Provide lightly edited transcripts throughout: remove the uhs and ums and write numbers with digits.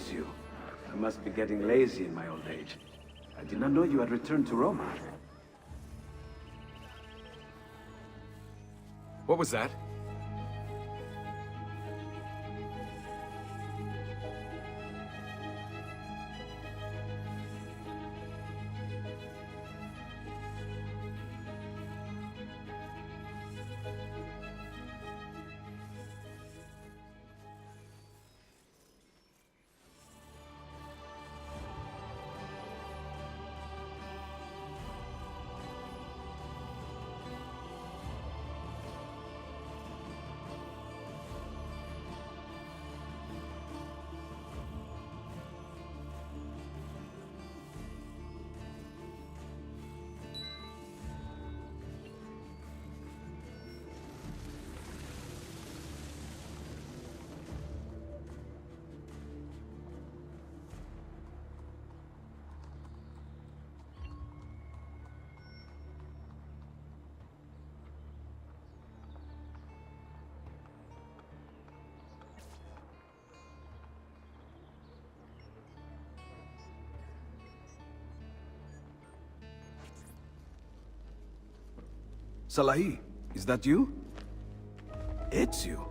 It's you. I must be getting lazy in my old age. I did not know you had returned to Roma. What was that? Salahi, is that you? It's you.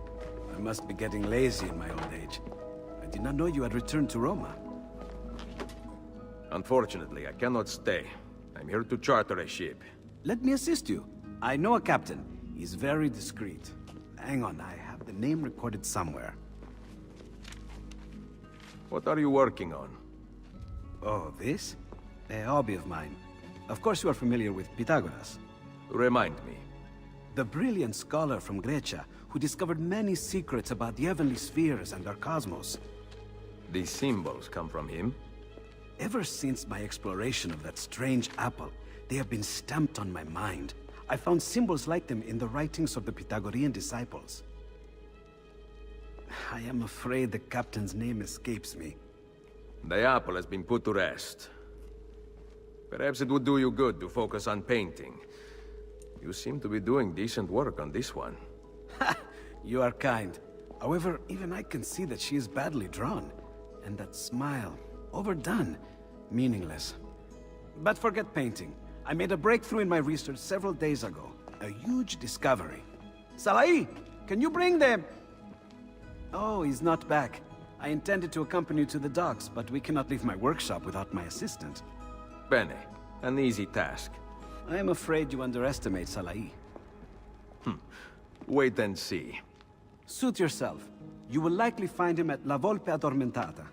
I must be getting lazy in my old age. I did not know you had returned to Roma. Unfortunately, I cannot stay. I'm here to charter a ship. Let me assist you. I know a captain. He's very discreet. Hang on, I have the name recorded somewhere. What are you working on? Oh, this? A hobby of mine. Of course you are familiar with Pythagoras. Remind me. The brilliant scholar from Grecia, who discovered many secrets about the heavenly spheres and our cosmos. These symbols come from him? Ever since my exploration of that strange apple, they have been stamped on my mind. I found symbols like them in the writings of the Pythagorean disciples. I am afraid the captain's name escapes me. The apple has been put to rest. Perhaps it would do you good to focus on painting. You seem to be doing decent work on this one. Ha! You are kind. However, even I can see that she is badly drawn. And that smile, overdone, meaningless. But forget painting. I made a breakthrough in my research several days ago. A huge discovery. Salahi, can you bring them? Oh, he's not back. I intended to accompany you to the docks, but we cannot leave my workshop without my assistant. Bene, an easy task. I am afraid you underestimate Salahi. Wait and see. Suit yourself. You will likely find him at La Volpe Addormentata.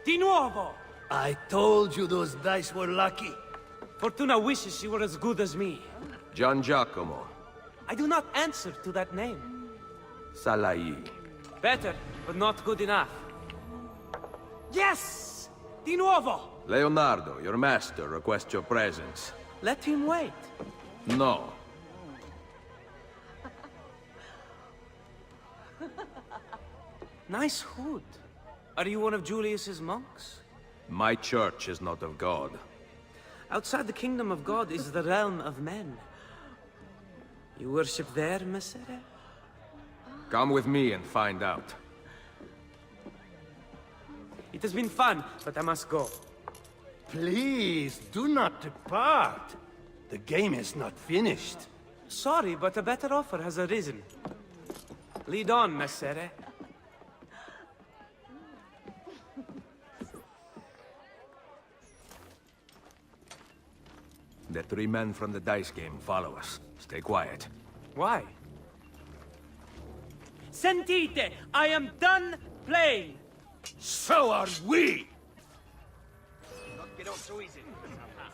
Di nuovo! I told you those dice were lucky. Fortuna wishes you were as good as me. Gian Giacomo. I do not answer to that name. Salahi. Better, but not good enough. Yes! Di nuovo! Leonardo, your master, requests your presence. Let him wait. No. Nice hood. Are you one of Julius's monks? My church is not of God. Outside the kingdom of God is the realm of men. You worship there, Messere? Come with me and find out. It has been fun, but I must go. Please, do not depart. The game is not finished. Sorry, but a better offer has arisen. Lead on, Messere. The three men from the dice game follow us. Stay quiet. Why? Sentite! I am done playing! So are we! Don't get off so easy.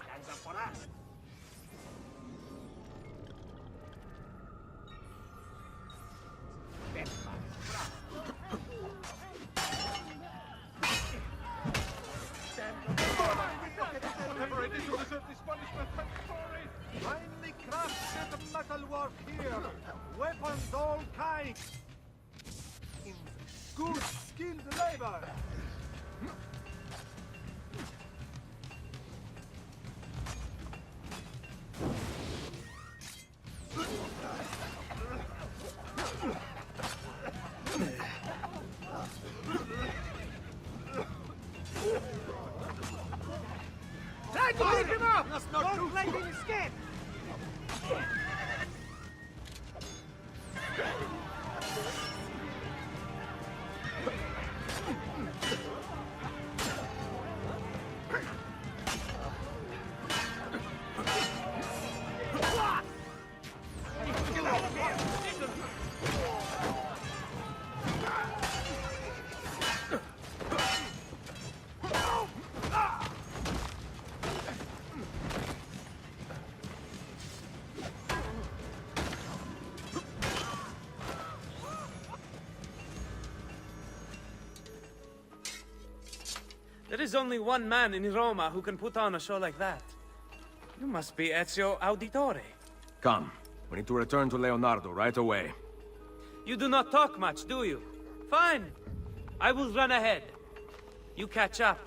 Stands up for us. Whatever I did to deserve this punishment, I'm sorry. Finely crafted metalwork here. Weapons all kinds. Good, skilled labor. Try to pick him up! Don't let him escape! There is only one man in Roma who can put on a show like that. You must be Ezio Auditore. Come. We need to return to Leonardo right away. You do not talk much, do you? Fine. I will run ahead. You catch up.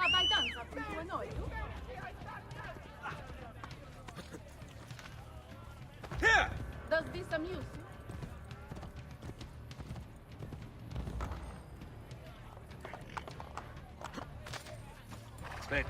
Abbastanza punto noi. Here! Does this amuse you? Spade.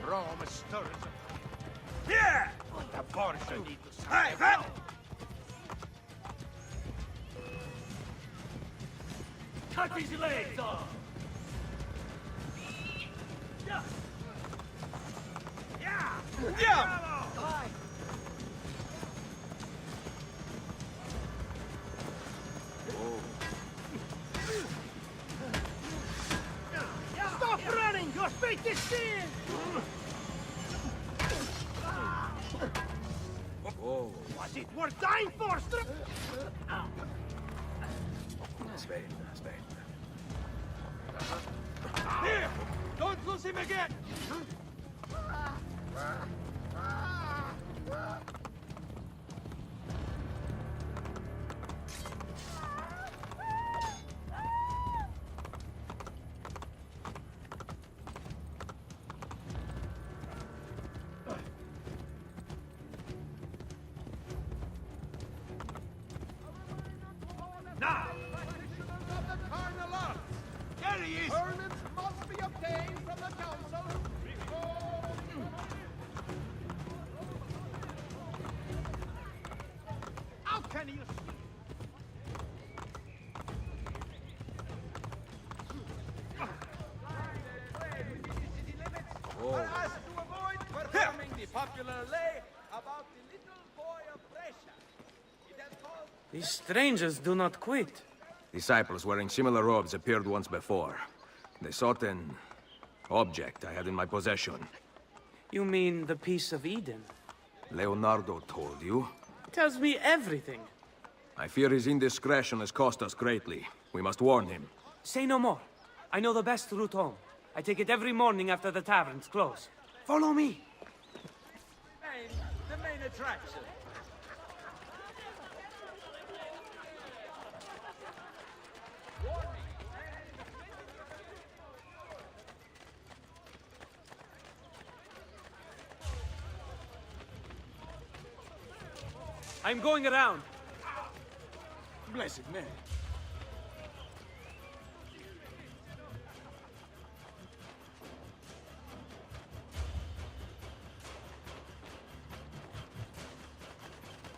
Rome stirs up. Here! The Borgia need to Hey, hey! cut his legs off! Yeah! Yeah! Stop running! Your fate is sealed! was it worth dying for? Spade, spade. Here! Don't lose him again! Now! Of the Carnal There he is! Permits must be obtained from the council before... How can you... Are asked to avoid performing the popular lay about the little boy of Brescia. It has caused... These strangers do not quit. Disciples wearing similar robes appeared once before. They sought an object I had in my possession. You mean the piece of Eden? Leonardo told you? Tells me everything. I fear his indiscretion has cost us greatly. We must warn him. Say no more. I know the best route home. I take it every morning after the taverns close. Follow me. the main attraction. I'm going around. Blessed Mary.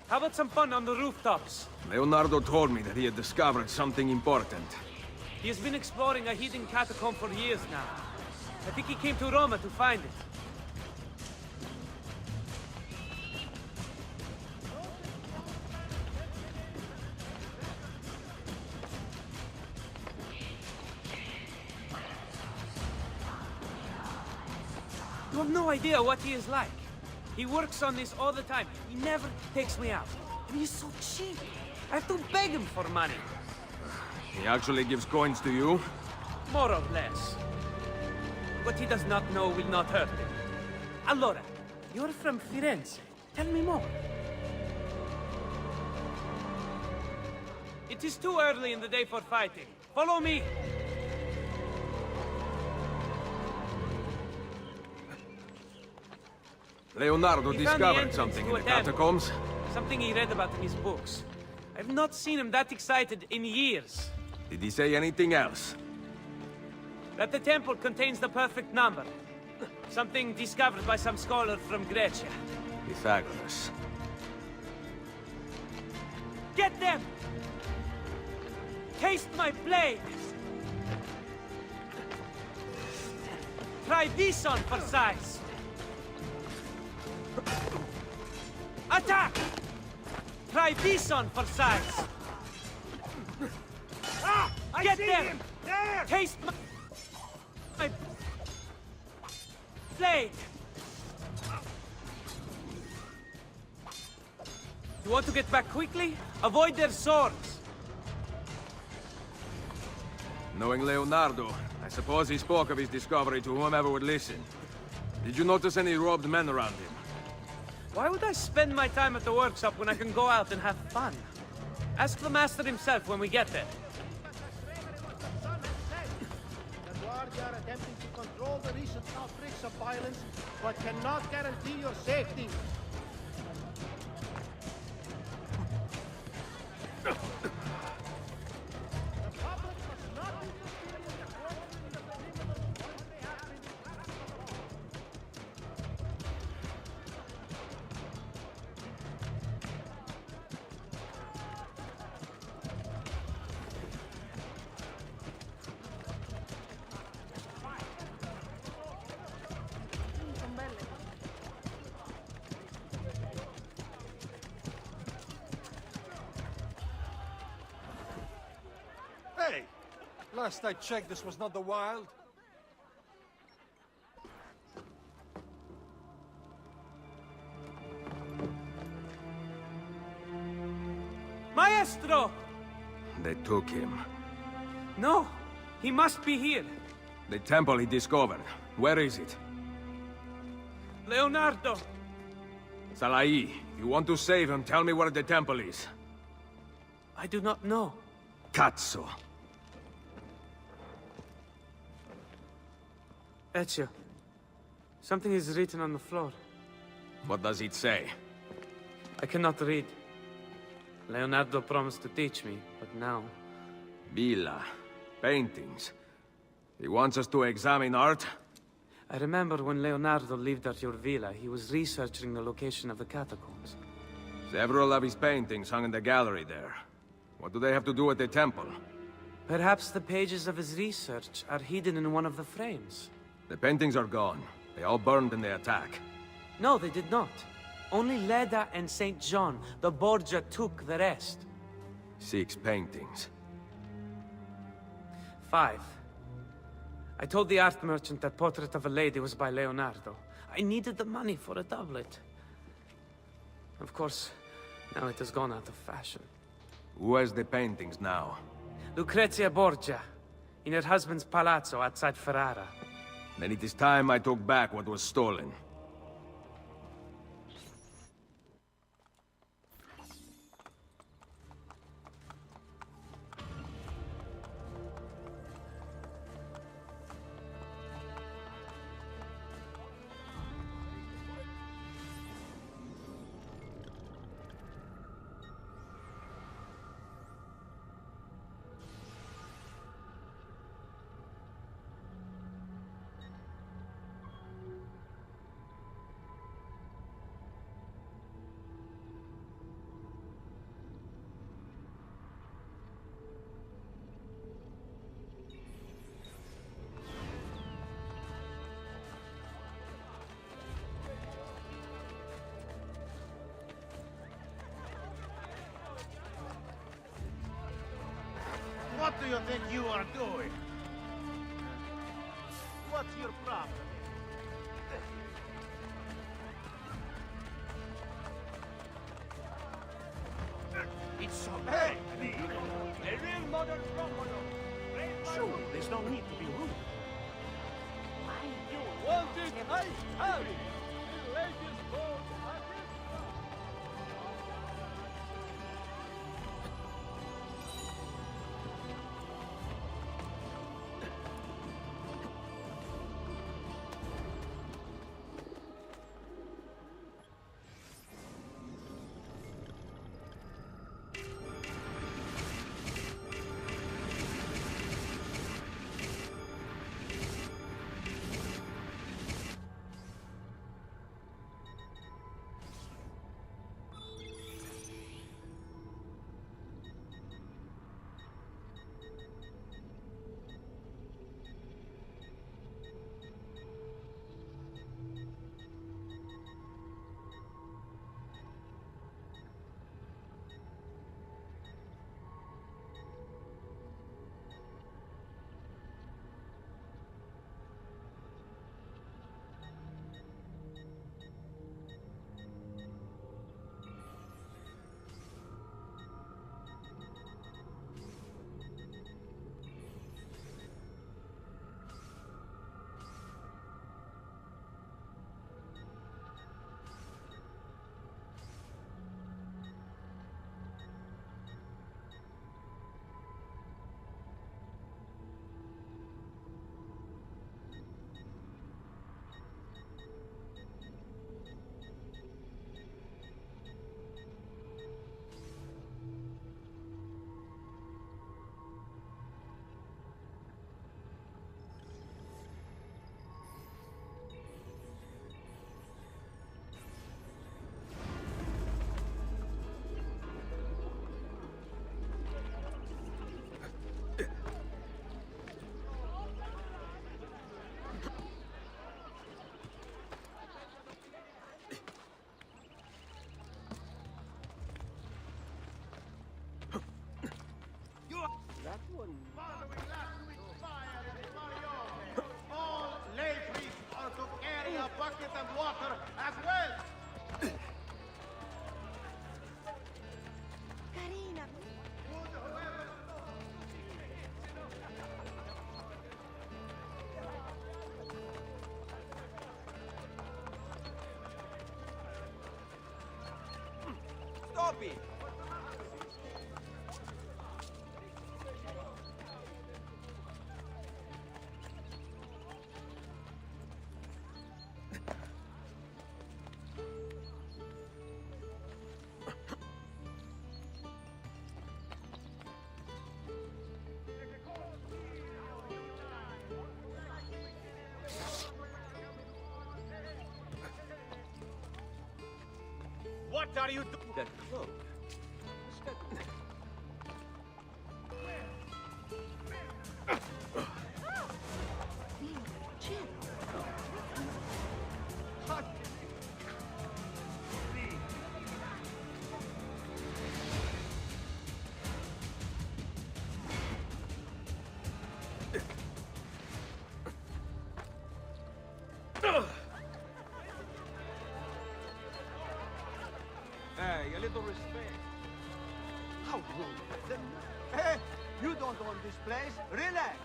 How about some fun on the rooftops? Leonardo told me that he had discovered something important. He has been exploring a hidden catacomb for years now. I think he came to Roma to find it. You have no idea what he is like. He works on this all the time. He never takes me out. And he's so cheap. I have to beg him for money. He actually gives coins to you? More or less. What he does not know will not hurt him. Allora, you're from Firenze. Tell me more. It is too early in the day for fighting. Follow me. Leonardo He found the discovered entrance something to in a the temple. catacombs? Something he read about in his books. I've not seen him that excited in years. Did he say anything else? That the temple contains the perfect number. Something discovered by some scholar from Grecia. Pythagoras. Get them! Taste my blade! Try this on for size! Attack! Try this on for size! Ah! I Get see them! him! There! Taste my blade! You want to get back quickly? Avoid their swords! Knowing Leonardo, I suppose he spoke of his discovery to whomever would listen. Did you notice any robed men around him? Why would I spend my time at the workshop when I can go out and have fun? Ask the master himself when we get there. The Guardia are attempting to control the recent outbreaks of violence, but cannot guarantee your safety. The public must not interfere in the questioning of the criminals once they have been Son belle. Hey! Last I checked, this was not the Wild. Maestro! They took him. No, he must be here. The temple he discovered. Where is it? Leonardo! Salai, if you want to save him, tell me where the temple is. I do not know. Cazzo. Ezio, something is written on the floor. What does it say? I cannot read. Leonardo promised to teach me, but now... Villa. Paintings. He wants us to examine art? I remember when Leonardo lived at your villa, he was researching the location of the catacombs. Several of his paintings hung in the gallery there. What do they have to do with the temple? Perhaps the pages of his research are hidden in one of the frames. The paintings are gone. They all burned in the attack. No, they did not. Only Leda and St. John, the Borgia, took the rest. 6 paintings. 5. I told the art merchant that Portrait of a Lady was by Leonardo. I needed the money for a doublet. Of course, now it has gone out of fashion. Who has the paintings now? Lucrezia Borgia, in her husband's palazzo outside Ferrara. Then it is time I took back what was stolen. What do you think you are doing? What's your problem? It's so bad. A real modern crocodile. Sure, there's no need to be rude. You want it? I have it. The latest boat. Following last week's fire in Marione, all lay priests are to carry a bucket of water as well. Carina. copy. What are you doing? That cloak. Hey, a little respect. How rude. Hey, you don't own this place. Relax.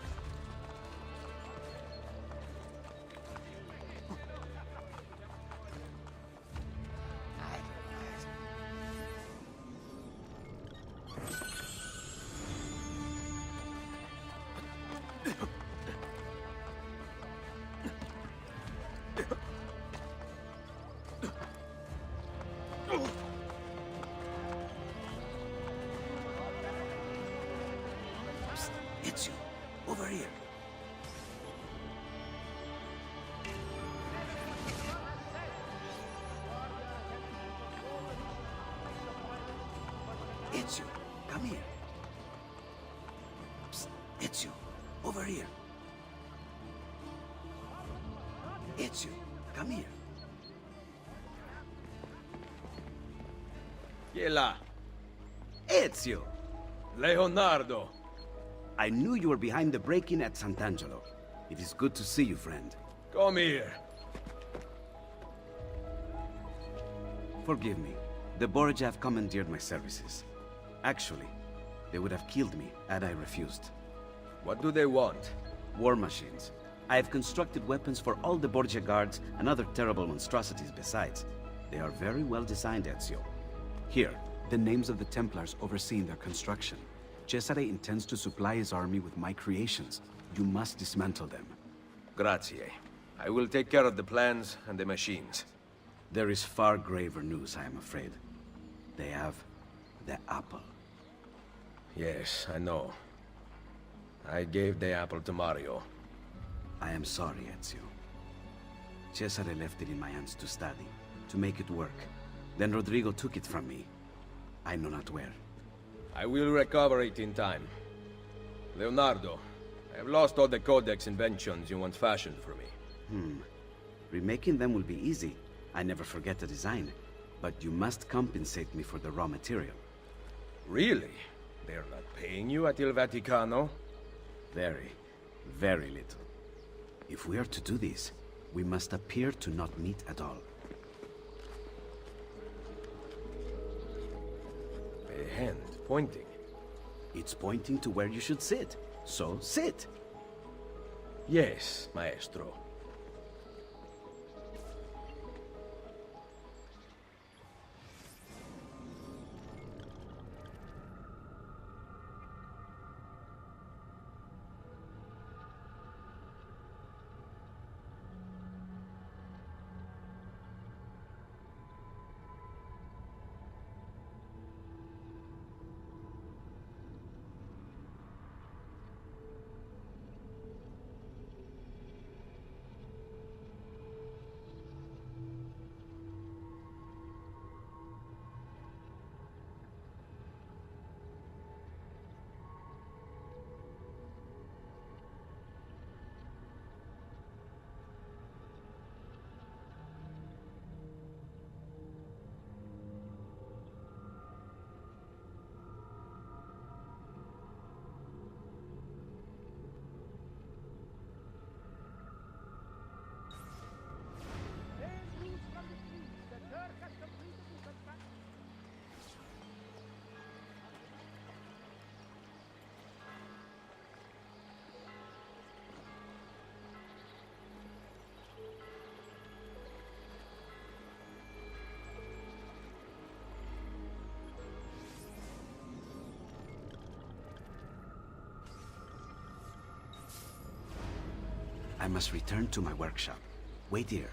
It's you. Over here. It's you. Come here. Psst. It's you. Over here. It's you. Come here. Chi è là? It's you. Leonardo. I knew you were behind the break-in at Sant'Angelo. It is good to see you, friend. Come here. Forgive me. The Borgia have commandeered my services. Actually, they would have killed me had I refused. What do they want? War machines. I have constructed weapons for all the Borgia guards and other terrible monstrosities besides. They are very well designed, Ezio. Here, the names of the Templars overseeing their construction. Cesare intends to supply his army with my creations. You must dismantle them. Grazie. I will take care of the plans and the machines. There is far graver news, I am afraid. They have the apple. Yes, I know. I gave the apple to Mario. I am sorry, Ezio. Cesare left it in my hands to study, to make it work. Then Rodrigo took it from me. I know not where. I will recover it in time. Leonardo, I have lost all the Codex inventions you once fashioned for me. Remaking them will be easy. I never forget the design. But you must compensate me for the raw material. Really? They're not paying you at Il Vaticano? Very, very little. If we are to do this, we must appear to not meet at all. A hand pointing. It's pointing to where you should sit. So, sit! Yes, maestro. I must return to my workshop. Wait here.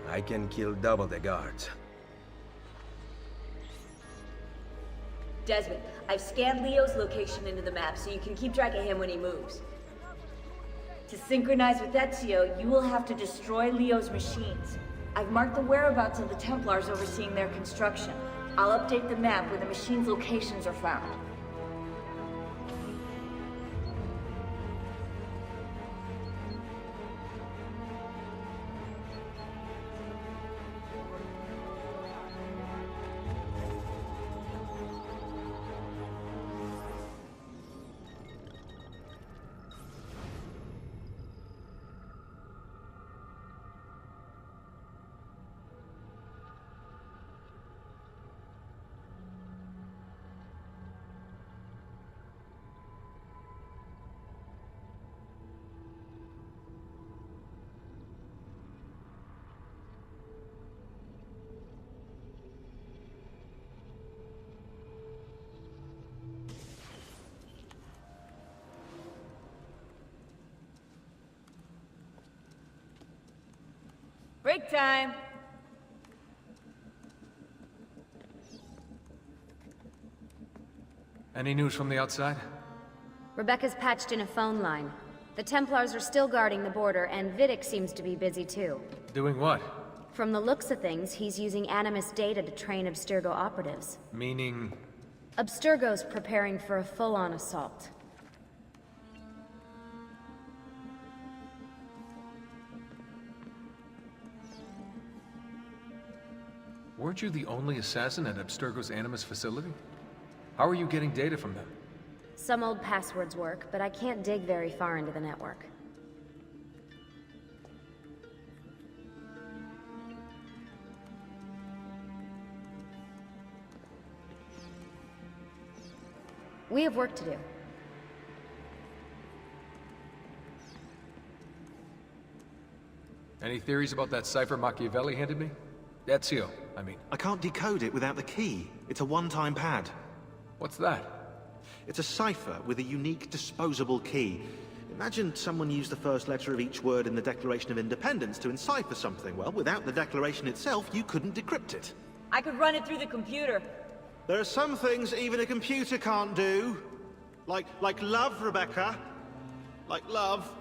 I can kill double the guards. Desmond, I've scanned Leo's location into the map so you can keep track of him when he moves. To synchronize with Ezio, you will have to destroy Leo's machines. I've marked the whereabouts of the Templars overseeing their construction. I'll update the map where the machines' locations are found. Break time! Any news from the outside? Rebecca's patched in a phone line. The Templars are still guarding the border, and Vidic seems to be busy too. Doing what? From the looks of things, he's using Animus data to train Abstergo operatives. Meaning... Abstergo's preparing for a full-on assault. Weren't you the only assassin at Abstergo's Animus facility? How are you getting data from them? Some old passwords work, but I can't dig very far into the network. We have work to do. Any theories about that cipher Machiavelli handed me? Ezio, I mean. I can't decode it without the key. It's a one-time pad. What's that? It's a cipher with a unique disposable key. Imagine someone used the first letter of each word in the Declaration of Independence to encipher something. Well, without the Declaration itself, you couldn't decrypt it. I could run it through the computer. There are some things even a computer can't do. Like love, Rebecca. Like love.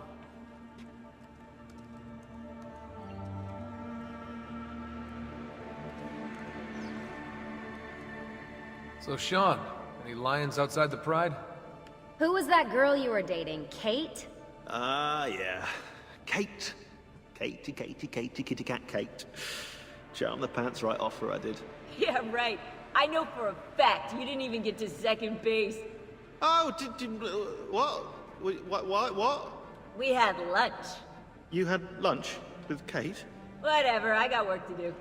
So, Sean, any lions outside the Pride? Who was that girl you were dating? Kate? Yeah. Kate. Katie, kitty cat Kate. Charm the pants right off her, I did. Yeah, right. I know for a fact you didn't even get to second base. Oh, what? What? We had lunch. You had lunch with Kate? Whatever, I got work to do.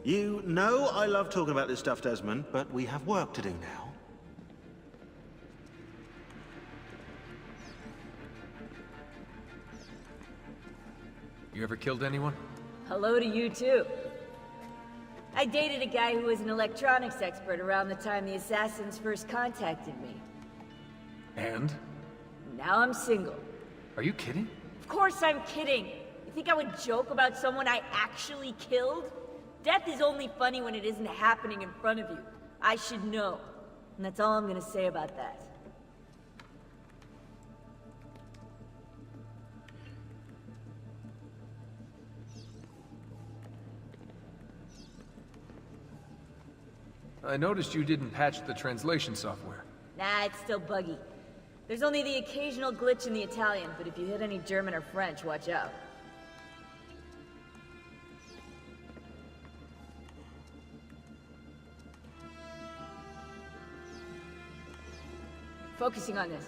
You know I love talking about this stuff, Desmond, but we have work to do now. You ever killed anyone? Hello to you, too. I dated a guy who was an electronics expert around the time the assassins first contacted me. And? Now I'm single. Are you kidding? Of course I'm kidding. You think I would joke about someone I actually killed? Death is only funny when it isn't happening in front of you. I should know. And that's all I'm gonna say about that. I noticed you didn't patch the translation software. Nah, it's still buggy. There's only the occasional glitch in the Italian, but if you hit any German or French, watch out. Focusing on this.